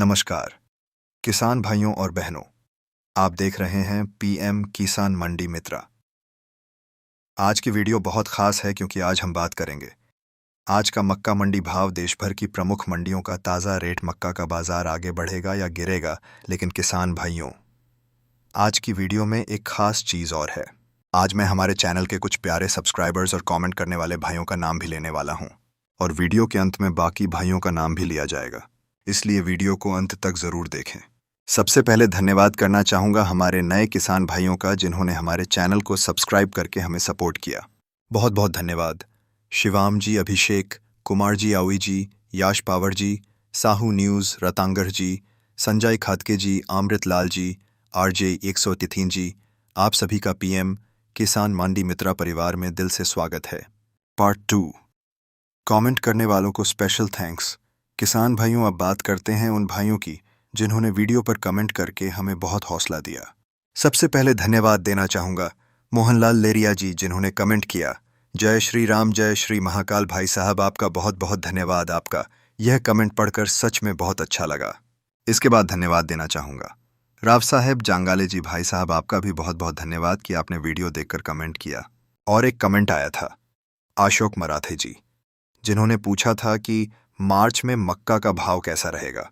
नमस्कार किसान भाइयों और बहनों, आप देख रहे हैं पीएम किसान मंडी मित्रा। आज की वीडियो बहुत खास है क्योंकि आज हम बात करेंगे आज का मक्का मंडी भाव। देश भर की प्रमुख मंडियों का ताज़ा रेट, मक्का का बाजार आगे बढ़ेगा या गिरेगा। लेकिन किसान भाइयों, आज की वीडियो में एक खास चीज़ और है। आज मैं हमारे चैनल के कुछ प्यारे सब्सक्राइबर्स और कमेंट करने वाले भाइयों का नाम भी लेने वाला हूं, और वीडियो के अंत में बाकी भाइयों का नाम भी लिया जाएगा, इसलिए वीडियो को अंत तक ज़रूर देखें। सबसे पहले धन्यवाद करना चाहूँगा हमारे नए किसान भाइयों का जिन्होंने हमारे चैनल को सब्सक्राइब करके हमें सपोर्ट किया। बहुत बहुत धन्यवाद। शिवाम जी, अभिषेक, कुमार जी, आवी जी, याश पावर जी, साहू न्यूज़, रतांगर जी, संजय खातके जी, अमृत लाल जी, आरजे 103 जी, आप सभी का पीएम किसान मंडी मित्रा परिवार में दिल से स्वागत है। पार्ट 2, कमेंट करने वालों को स्पेशल थैंक्स। किसान भाइयों, अब बात करते हैं उन भाइयों की जिन्होंने वीडियो पर कमेंट करके हमें बहुत हौसला दिया। सबसे पहले धन्यवाद देना चाहूँगा मोहनलाल लेरिया जी, जिन्होंने कमेंट किया, जय श्री राम, जय श्री महाकाल। भाई साहब, आपका बहुत बहुत धन्यवाद। आपका यह कमेंट पढ़कर सच में बहुत अच्छा लगा। इसके बाद धन्यवाद देना चाहूँगा राव साहेब जांगाले जी। भाई साहब, आपका भी बहुत बहुत धन्यवाद कि आपने वीडियो देखकर कमेंट किया। और एक कमेंट आया था अशोक मराठे जी, जिन्होंने पूछा था कि मार्च में मक्का का भाव कैसा रहेगा।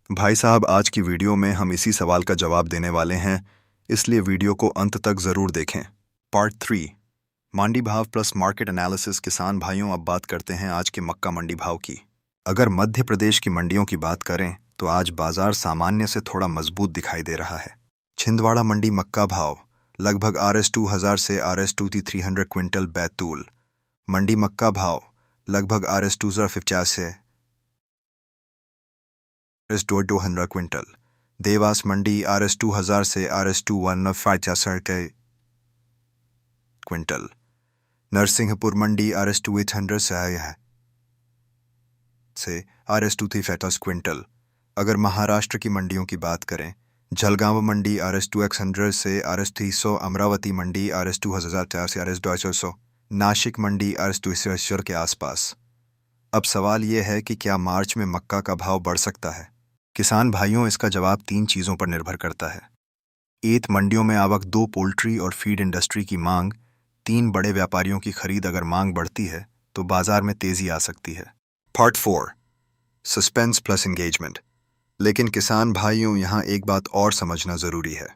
भाई साहब, आज की वीडियो में हम इसी सवाल का जवाब देने वाले हैं, इसलिए वीडियो को अंत तक ज़रूर देखें। पार्ट 3, मंडी भाव प्लस मार्केट एनालिसिस। किसान भाइयों, अब बात करते हैं आज के मक्का मंडी भाव की। अगर मध्य प्रदेश की मंडियों की बात करें तो आज बाजार सामान्य से थोड़ा मजबूत दिखाई दे रहा है। छिंदवाड़ा मंडी मक्का भाव लगभग RS 2000 से RS 2300 क्विंटल बैतूल। मंडी मक्का भाव लगभग RS 2050 से RS 200 क्विंटल। देवास मंडी RS 2000 से RS 2150 के क्विंटल। नरसिंहपुर मंडी RS 2800 से RS 2350 क्विंटल। अगर महाराष्ट्र की मंडियों की बात करें, जलगांव मंडी RS 2600 से RS 300, अमरावती मंडी RS 2004 से RS 200, नासिक मंडी RS 200 के आसपास। अब सवाल यह है कि क्या मार्च में मक्का का भाव बढ़ सकता है? किसान भाइयों, इसका जवाब 3 चीज़ों पर निर्भर करता है। 1, मंडियों में आवक। 2, पोल्ट्री और फीड इंडस्ट्री की मांग। 3, बड़े व्यापारियों की खरीद। अगर मांग बढ़ती है तो बाजार में तेजी आ सकती है। Part 4, suspense plus engagement. लेकिन किसान भाइयों, यहाँ एक बात और समझना ज़रूरी है।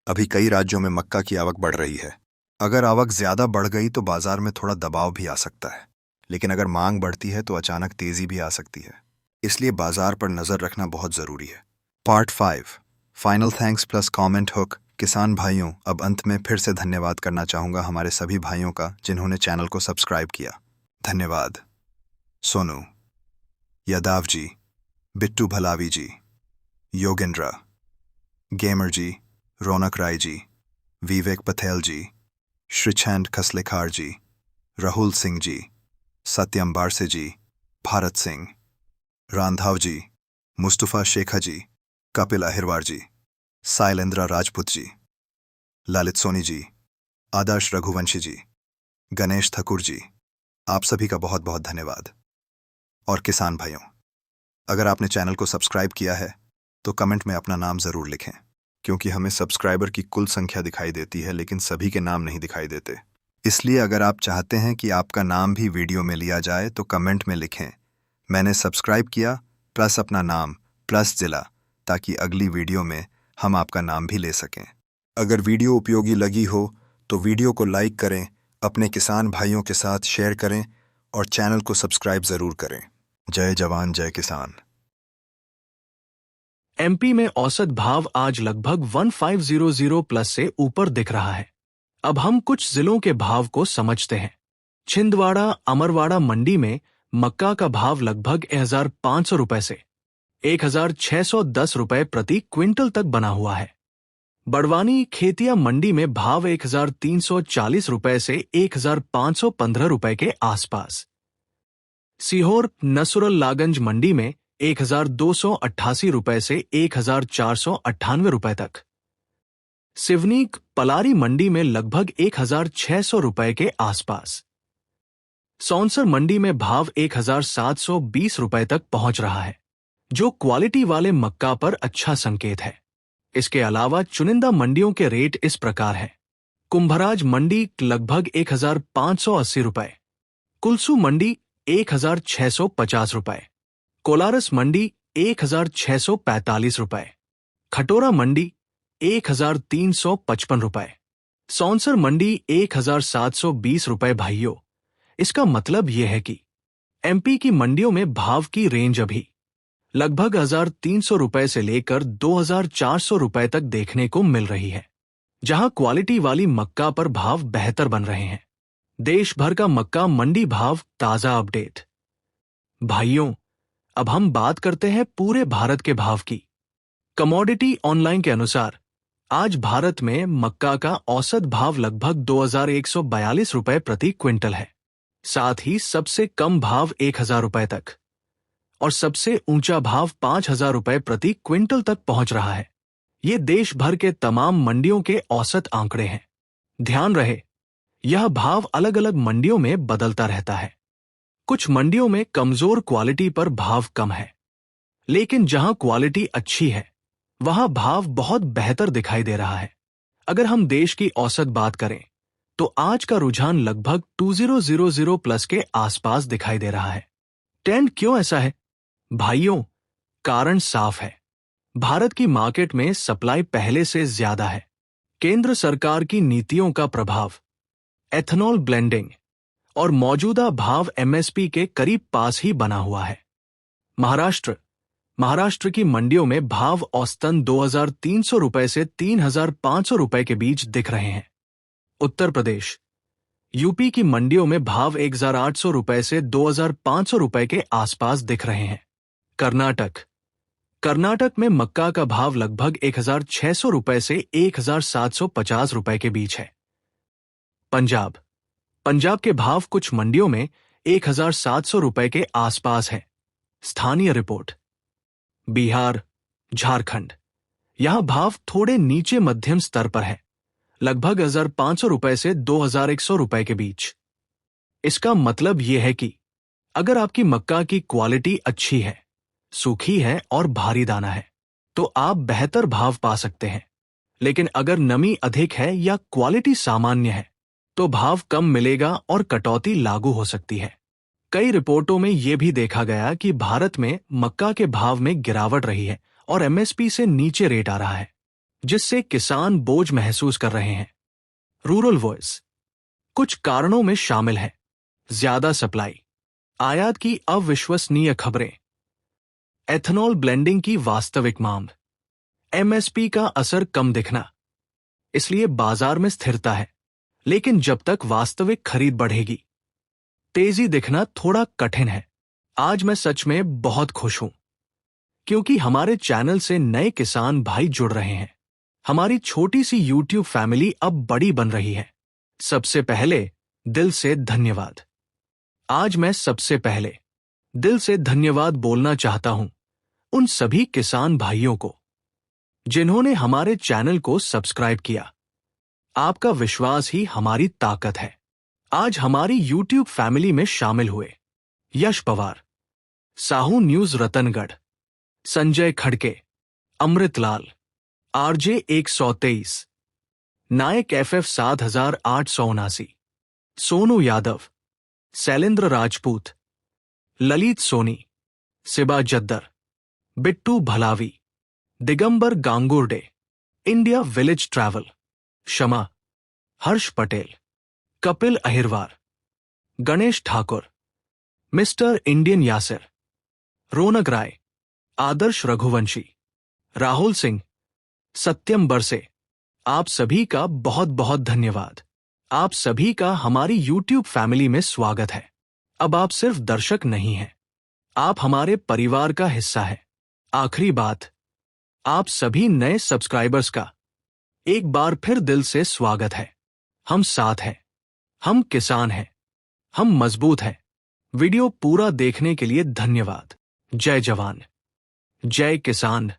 अभी कई राज्यों में मक्का की आवक बढ़ रही है। अगर आवक ज़्यादा बढ़ गई तो बाजार में थोड़ा दबाव भी आ सकता है, लेकिन अगर मांग बढ़ती है तो अचानक तेजी भी आ सकती है, इसलिए बाजार पर नज़र रखना बहुत ज़रूरी है। Part 5, final thanks plus comment hook. किसान भाइयों, अब अंत में फिर से धन्यवाद करना चाहूँगा हमारे सभी भाइयों का जिन्होंने चैनल को सब्सक्राइब किया। धन्यवाद। सोनू, यादव जी, बिट्टू भलावी जी, योगेंद्र, गेमर जी, रौनक राय जी, विवेक पटेल जी, श्रीचंद खसलेखार जी, राहुल सिंह जी, सत्यम बारसे जी, भारत सिंह, रांधाव जी, मुस्तफ़ा शेखा जी, कपिल अहिरवार जी, साइलेंद्रा राजपूत जी, ललित सोनी जी, आदर्श रघुवंशी जी, गणेश ठाकुर जी, आप सभी का बहुत बहुत धन्यवाद। और किसान भाइयों, अगर आपने चैनल को सब्सक्राइब किया है तो कमेंट में अपना नाम ज़रूर लिखें, क्योंकि हमें सब्सक्राइबर की कुल संख्या दिखाई देती है लेकिन सभी के नाम नहीं दिखाई देते। इसलिए अगर आप चाहते हैं कि आपका नाम भी वीडियो में लिया जाए तो कमेंट में लिखें, मैंने सब्सक्राइब किया प्लस अपना नाम प्लस ज़िला, ताकि अगली वीडियो में हम आपका नाम भी ले सकें। अगर वीडियो उपयोगी लगी हो तो वीडियो को लाइक करें, अपने किसान भाइयों के साथ शेयर करें और चैनल को सब्सक्राइब ज़रूर करें। जय जवान जय किसान। एमपी में औसत भाव आज लगभग 1500 प्लस से ऊपर दिख रहा है। अब हम कुछ जिलों के भाव को समझते हैं। छिंदवाड़ा अमरवाड़ा मंडी में मक्का का भाव लगभग 1500 रुपए से 1610 रुपए प्रति क्विंटल तक बना हुआ है। बड़वानी खेतिया मंडी में भाव 1340 रुपए से 1515 रुपए के आसपास। सीहोर नसरुल लागंज मंडी में 1288 रुपए से 1498 रुपए तक। सिवनी पलारी मंडी में लगभग 1600 रुपए के आसपास। सौंसर मंडी में भाव 1720 रुपए तक पहुंच रहा है, जो क्वालिटी वाले मक्का पर अच्छा संकेत है। इसके अलावा चुनिंदा मंडियों के रेट इस प्रकार हैं। कुंभराज मंडी लगभग 1580 रुपए, कुलसू मंडी 1650 रुपए, कोलारस मंडी 1645 रुपए, खटोरा मंडी 1355 रुपए, सौंसर मंडी 1720 रुपए। भाइयों, इसका मतलब यह है कि एमपी की मंडियों में भाव की रेंज अभी लगभग 1300 रुपए से लेकर 2400 रुपए तक देखने को मिल रही है, जहां क्वालिटी वाली मक्का पर भाव बेहतर बन रहे हैं। देश भर का मक्का मंडी भाव ताजा अपडेट। भाइयों, अब हम बात करते हैं पूरे भारत के भाव की। कमोडिटी ऑनलाइन के अनुसार आज भारत में मक्का का औसत भाव लगभग 2142 रुपए प्रति क्विंटल है। साथ ही सबसे कम भाव 1000 रुपए तक और सबसे ऊंचा भाव 5000 रुपए प्रति क्विंटल तक पहुंच रहा है। ये देश भर के तमाम मंडियों के औसत आंकड़े हैं। ध्यान रहे, यह भाव अलग अलग मंडियों में बदलता रहता है। कुछ मंडियों में कमजोर क्वालिटी पर भाव कम है, लेकिन जहां क्वालिटी अच्छी है वहां भाव बहुत बेहतर दिखाई दे रहा है। अगर हम देश की औसत बात करें तो आज का रुझान लगभग 2000 प्लस के आसपास दिखाई दे रहा है। ट्रेंड क्यों ऐसा है? भाइयों, कारण साफ है। भारत की मार्केट में सप्लाई पहले से ज्यादा है। केंद्र सरकार की नीतियों का प्रभाव, एथनॉल ब्लेंडिंग और मौजूदा भाव एमएसपी के करीब पास ही बना हुआ है। महाराष्ट्र की मंडियों में भाव औसतन 2300 रुपए से 3500 रुपए के बीच दिख रहे हैं। उत्तर प्रदेश, यूपी की मंडियों में भाव 1800 रुपए से 2500 रुपए के आसपास दिख रहे हैं। कर्नाटक में मक्का का भाव लगभग 1600 रुपए से 1750 रुपए के बीच है। पंजाब के भाव कुछ मंडियों में 1700 रुपए के आसपास है। स्थानीय रिपोर्ट। बिहार, झारखंड, यहां भाव थोड़े नीचे मध्यम स्तर पर है, लगभग 1500 रुपए से 2100 रुपए के बीच। इसका मतलब यह है कि अगर आपकी मक्का की क्वालिटी अच्छी है, सूखी है और भारी दाना है, तो आप बेहतर भाव पा सकते हैं। लेकिन अगर नमी अधिक है या क्वालिटी सामान्य है, तो भाव कम मिलेगा और कटौती लागू हो सकती है। कई रिपोर्टों में यह भी देखा गया कि भारत में मक्का के भाव में गिरावट रही है और एमएसपी से नीचे रेट आ रहा है, जिससे किसान बोझ महसूस कर रहे हैं। रूरल वॉइस कुछ कारणों में शामिल है: ज्यादा सप्लाई, आयात की अविश्वसनीय खबरें, एथनॉल ब्लेंडिंग की वास्तविक मांग, एमएसपी का असर कम दिखना, इसलिए बाजार में स्थिरता है, लेकिन जब तक वास्तविक खरीद बढ़ेगी, तेजी दिखना थोड़ा कठिन है। आज मैं सच में बहुत खुश हूं, क्योंकि हमारे चैनल से नए किसान भाई जुड़ रहे हैं। हमारी छोटी सी यूट्यूब फैमिली अब बड़ी बन रही है। सबसे पहले दिल से धन्यवाद। आज मैं सबसे पहले दिल से धन्यवाद बोलना चाहता हूं उन सभी किसान भाइयों को जिन्होंने हमारे चैनल को सब्सक्राइब किया। आपका विश्वास ही हमारी ताकत है। आज हमारी यूट्यूब फैमिली में शामिल हुए Yash Pawar, Sahu news Ratangarh, Sanjay Khadke, Amritlal, RJ 123, Nayak FF 7879, Sonu Yadav, Shailendra Rajput, Lalit Soni, Siba Jaddar, Bittu Bhalavi, Digambar Gangurde, India village travel, Shama, Harsh Patel, Kapil Ahirwar, Ganesh Thakur, mister Indian Yasir, Raunak Rai, Adarsh Raghuvanshi, Rahul Singh, Satyam Barse, आप सभी का बहुत बहुत धन्यवाद। आप सभी का हमारी यूट्यूब फैमिली में स्वागत है। अब आप सिर्फ दर्शक नहीं हैं, आप हमारे परिवार का हिस्सा हैं। आखिरी बात, आप सभी नए सब्सक्राइबर्स का एक बार फिर दिल से स्वागत है। हम साथ हैं, हम किसान हैं, हम मजबूत हैं। वीडियो पूरा देखने के लिए धन्यवाद। जय जवान, जय किसान।